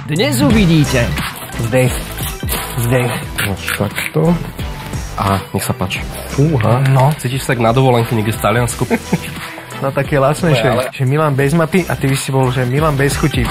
Dnes uvidíte. Zdech. No takto. A nech sa páči. Fúha. No. Cítiš sa tak na dovolenke niekde v Taliansku? No také lacnejšie, ale... že Milan bez mapy a ty by si bol, že Milan bez chutí.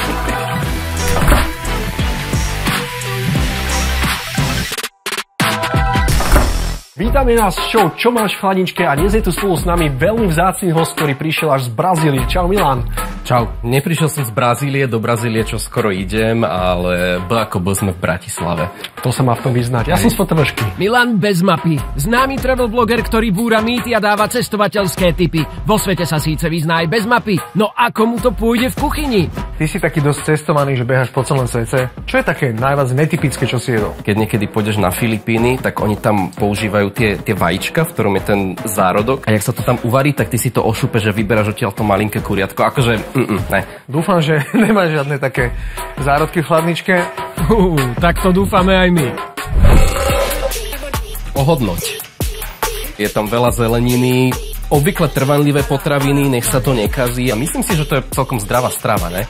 Vítame nás v show Čo máš v chladničke a dnes je tu spolu s nami veľmi vzácny host, ktorý prišiel až z Brazílie. Čau Milan. Čau, neprišiel som z Brazílie, do Brazílie čo skoro idem, ale ako sme v Bratislave. To sa má v tom vyznať. Ja som z Fotovršky. Milan bez mapy. Známy travel bloger, ktorý búra mýty a dáva cestovateľské tipy. Vo svete sa síce vyzná aj bez mapy, no ako mu to pôjde v kuchyni? Ty si taký dosť cestovaný, že behaš po celom svete. Čo je také najviac netypické, čo si jedol? Keď niekedy pôjdeš na Filipíny, tak oni tam používajú tie vajíčka, v ktorom je ten zárodok. A jak sa to tam uvarí, tak ty si to ošúpeš, že vyberáš odtiaľ to malinké kuriatko. Akože, ne. Dúfam, že nemáš žiadne také zárodky v chladničke. Tak to dúfame aj my. Ohodnoť. Je tam veľa zeleniny, obvykle trvanlivé potraviny, nech sa to nekazí. A myslím si, že to je celkom zdravá strava, ne?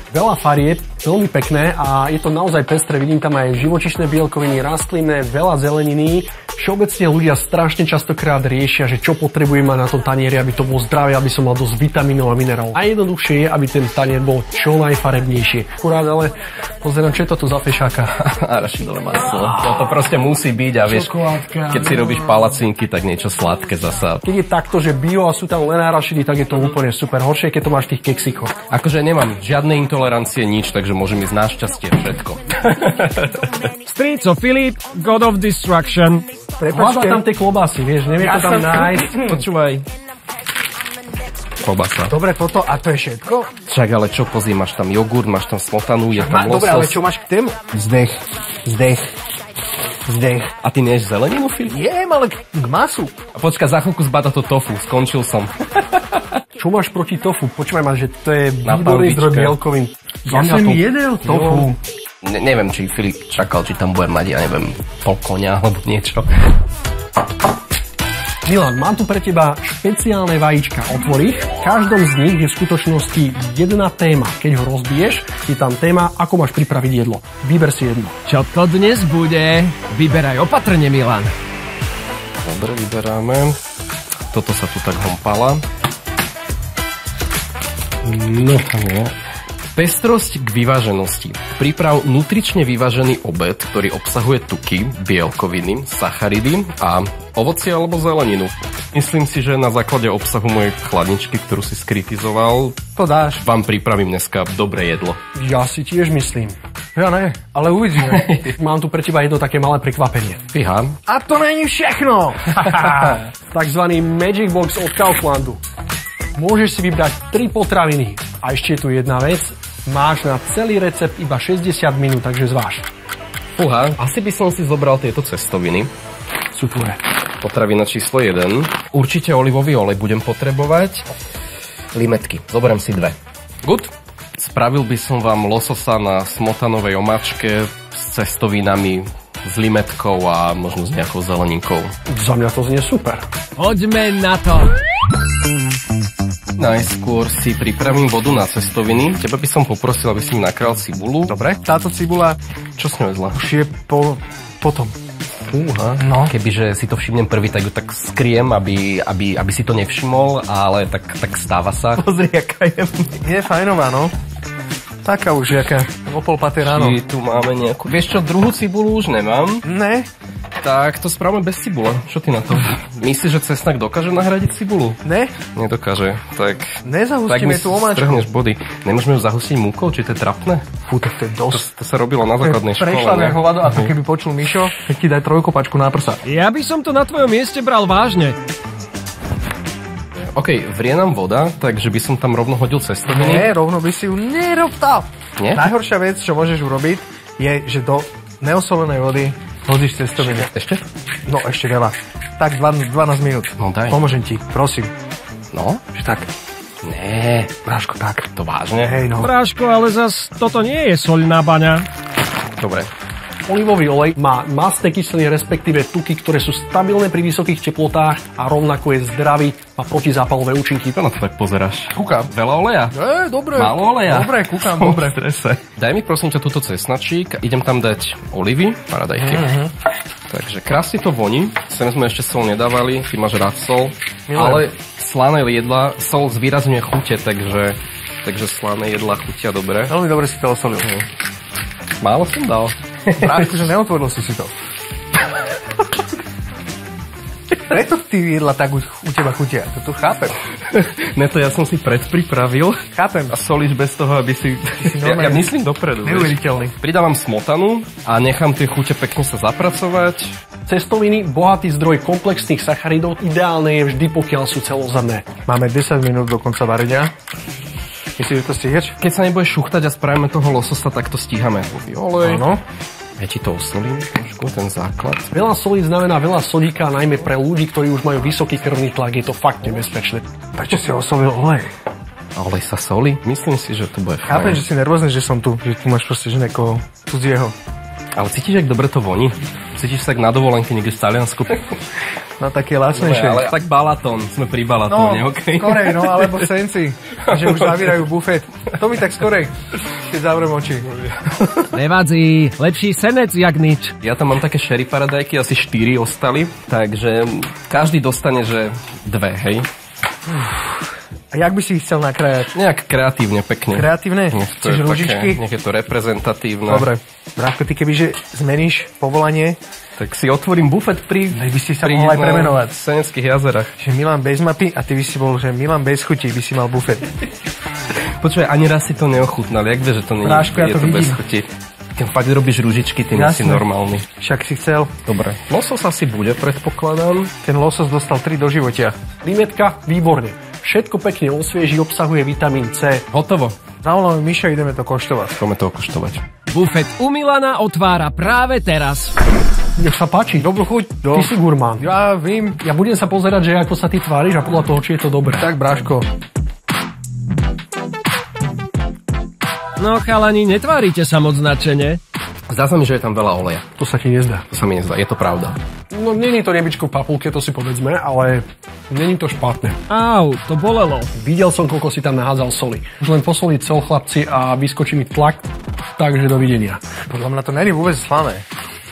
Veľa farieb, veľmi pekné a je to naozaj pestré. Vidím tam aj živočíšne bielkoviny, rastlinné, veľa zeleniny. Všeobecne ľudia strašne častokrát riešia, že čo potrebujem mať na tom tanieri, aby to bolo zdravé, aby som mal dosť vitamínov a minerálov. A jednoduchšie je, aby ten tanier bol čo najfarebnejšie. Akurát, ale pozerám, čo je to tu za fešáka. Arašidové maslo. To proste musí byť a vieš, keď si robíš palacinky, tak niečo sladké zasa. Keď je takto, že bio a sú tam len arašidy, tak je to úplne super. Horšie, keď to máš v tých keksikoch. Akože nemám žiadne tolerancie, nič, takže môžem ísť na šťastie všetko. Streets of Philip, God of Destruction. Hľadá tam tie klobásy, vieš, nevie to tam nájsť. Počúvaj. Klobasa. Dobre, toto, a to je všetko? Však, ale čo, pozri, máš tam jogurt, máš tam smotanú, je tam losos. Dobre, ale čo máš k tému? Zdech. A ty neješ zeleninu, Filip? Jem, ale k masu. A počka, za chvíľku zbada to tofu, skončil som. Čo máš proti tofu? Počúvaj ma, že to je Na výborný zdroj pahvičke. bielkovín. Ja som jedel tofu. Neviem, či Filip čakal, či tam bude mať, ja neviem, pol konia alebo niečo. Milan, mám tu pre teba špeciálne vajíčka. Otvor ich. V každom z nich je v skutočnosti jedna téma. Keď ho rozbiješ, je tam téma, ako máš pripraviť jedlo. Vyber si jedno. Čo to dnes bude? Vyberaj opatrne, Milan. Dobre, vyberáme. Toto sa tu tak hompala. No, nie. Pestrosť k vyváženosti. Priprav nutrične vyvážený obed, ktorý obsahuje tuky, bielkoviny, sacharidy a ovocie alebo zeleninu. Myslím si, že na základe obsahu mojej chladničky, ktorú si skritizoval, To dáš. vám pripravím dneska dobré jedlo. Ja si tiež myslím. Ja ne, ale uvidíme. Mám tu pre teba jedno také malé prekvapenie. Fíha. A to není všechno! Takzvaný Magic Box od Kauflandu. Môžeš si vybrať 3 potraviny. A ešte je tu jedna vec. Máš na celý recept iba 60 minút, takže zváž. Fúha, asi by som si zobral tieto cestoviny. Sú tvoje. Potravina číslo 1. Určite olivový olej budem potrebovať. Limetky. Zoberiem si 2. Good. Spravil by som vám lososa na smotanovej omáčke s cestovinami, s limetkou a možno s nejakou zeleninkou. Za mňa to znie super. Poďme na to. Najskôr si pripravím vodu na cestoviny. Teba by som poprosil, aby si mi nakral cibulu. Dobre, táto cibula Čo s ňou je zle? už je potom. Fúha. No. Kebyže si to všimnem prvý, tak ju tak skriem, aby si to nevšimol, ale tak stáva sa. Pozri, aká je fajnová, no. Taká už, jaká opolpaté ráno. Či tu máme nejakú... Vieš čo, druhú cibulu už nemám. Ne, Tak to spravíme bez cibule. Čo ty na to? Myslíš, že cesnak dokáže nahradiť cibulu? ne, Nedokáže. Tak mi nezahustíme tú omáčku. strhneš body. Nemôžeme ju zahustiť múkou, či to je trapné? Fú, tak to je dosť. To sa robilo na základnej škole. Prešla ne? jak hovado a to keby počul Mišo, tak ti daj trojkopačku na prsa. Ja by som to na tvojom mieste bral vážne. OK, vrie nám voda, takže by som tam rovno hodil cestoviny. Nie, rovno by si ju nerob to. Nie? Najhoršia vec, čo môžeš urobiť, je, že do neosolenej vody hodíš cestoviny. Ešte? No, ešte veľa. Tak 12 minút. No daj. Pomôžem ti, prosím. No? Že tak. Nie. Bráško, tak. To vážne? Hej, no. Práško, ale zas toto nie je soľná baňa. Dobre. Olivový olej má mastné kyseliny, respektíve tuky, ktoré sú stabilné pri vysokých teplotách a rovnako je zdravý, má protizápalové účinky. Čo na to tak pozeráš? Kúkam. Veľa oleja? Dobre. Málo oleja? Dobre, kúkam, dobre. Daj mi prosím ťa túto cesnačík, idem tam dať olivy, paradajky. Takže krásne to voní. Sem sme ešte sol nedávali, ty máš rád sol. Ale slané jedla, sol zvýrazňuje chute, takže slané jedla chutia dobre. Veľmi dobre si to osolil. Málo som dal. Práve, že neotvoril si to. Preto ty jedla tak u teba chutia. To chápem. Ne, to ja som si predpripravil. Chápem. A solíš bez toho, aby si... Ja myslím dopredu. Neuveriteľný. Pridávam smotanu a nechám tie chute pekne sa zapracovať. Cestoviny, bohatý zdroj komplexných sacharidov, ideálne je vždy, pokiaľ sú celozrnné. Máme 10 minút do konca varenia. Myslíš, že to stíhaš? Keď sa nebudeš šuchtať a spravíme toho lososa, tak to stíhame. Olej. Áno. Ja ti to osolím trošku, ten základ. Veľa solí znamená veľa sodíka, najmä pre ľudí, ktorí už majú vysoký krvný tlak, je to fakt nebezpečné. Prečo si osolil olej? A olej sa solí? Myslím si, že to bude fajn. Chápem, že si nervózny, že som tu, že tu máš proste že niekoho cudzieho. Ale cítiš, jak dobre to voní? Cítiš sa tak na dovolenke niekde v Taliansku? No také lacnejšie. Ale tak Balaton, sme pri Balatóne, okej? Skorej, no, alebo Senci, že už zavírajú bufet. To mi tak skorej, keď zavriem oči. Nevadí, lepší senec, jak nič. Ja tam mám také sherry paradajky, asi 4 ostali, takže každý dostane, že 2, hej? A jak by si ich chcel nakrájať? Nejak kreatívne, pekne. Kreatívne? Čiže rúžičky? Nech je to reprezentatívne. Dobre. Bráško, ty kebyže zmeníš povolanie, tak si otvorím bufet pri... by si sa mohol aj premenovať. V Seneckých jazerách. Že Milan bez mapy a ty by si bol, že Milan bez chutí, by si mal bufet. Počúvaj, ani raz si to neochutnal. Jak vieš, že to nie Bráško, ja je to to bez vidím. chuti? Keď fakt robíš rúžičky, ty nie si normálny. Však si chcel. Dobre. Losos asi bude, predpokladám. Ten losos dostal 3 do životia. Limetka, výborne. Všetko pekne osvieží, obsahuje vitamín C. Hotovo. Zavoláme Miša, ideme to koštovať. Poďme to koštovať. Bufet u Milana otvára práve teraz. Nech sa páči. Dobrú chuť. Ty si gurmán. Ja vím. Ja budem sa pozerať, že ako sa ty tváriš a podľa toho, či je to dobré. Tak, Bráško. No chalani, netvárite sa moc značene. Zdá sa mi, že je tam veľa oleja. To sa ti nezdá. To sa mi nezdá, je to pravda. No, není to rybičko v papulke, to si povedzme, ale není to špatné. Au, to bolelo. Videl som, koľko si tam nahádzal soli. Už len posoliť sol, chlapci, a vyskočí mi tlak, takže dovidenia. Podľa mňa to není vôbec slané.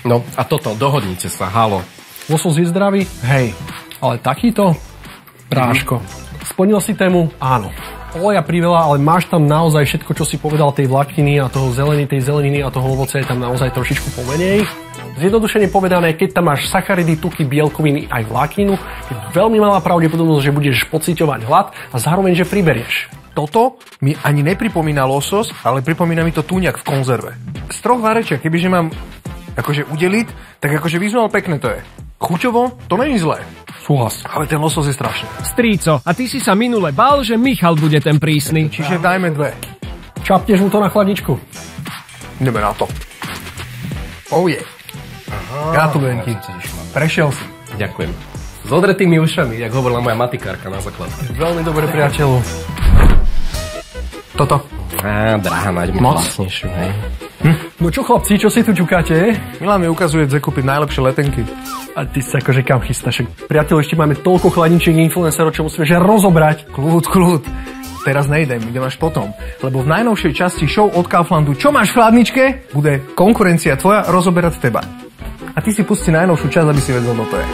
No a toto, dohodnite sa, halo. Losos je zdravý? Hej. Ale takýto? Bráško. Splnil si tému? Áno. Oleja priveľa, ale máš tam naozaj všetko, čo si povedal, tej vlákniny a toho tej zeleniny a toho ovocia je tam naozaj trošičku pomenej. Zjednodušene povedané, keď tam máš sacharidy, tuky, bielkoviny aj vlákninu, je veľmi malá pravdepodobnosť, že budeš pociťovať hlad a zároveň, že priberieš. Toto mi ani nepripomína losos, ale pripomína mi to túňak v konzerve. Z 3 varečiek, kebyže mám akože udeliť, tak akože vizuál pekné to je. Chuťovo to není zlé. Súhlas. Ale ten losos je strašný. Stríco, a ty si sa minule bál, že Michal bude ten prísny. Čiže dajme 2. Čapneš mu to na chladničku. Ideme na to. Oh yeah. Gratulujem ti. Prešiel si. Ďakujem. S odretými ušami, jak hovorila moja matikárka na základke. Veľmi dobre, priateľu. Toto. Á, drahá, nájdeme vlastnejšiu, hej. No čo chlapci, čo si tu čukáte? Milan mi ukazuje, kde kúpiť najlepšie letenky. A ty sa akože kam chystáš? Priateľ, ešte máme toľko chladničiek influencerov, čo musíme že rozobrať. Kľud. Teraz nejdem, idem až potom. Lebo v najnovšej časti show od Kauflandu Čo máš v chladničke? Bude konkurencia tvoja rozoberať teba. A ty si pusti najnovšiu časť, aby si vedel, kto to je.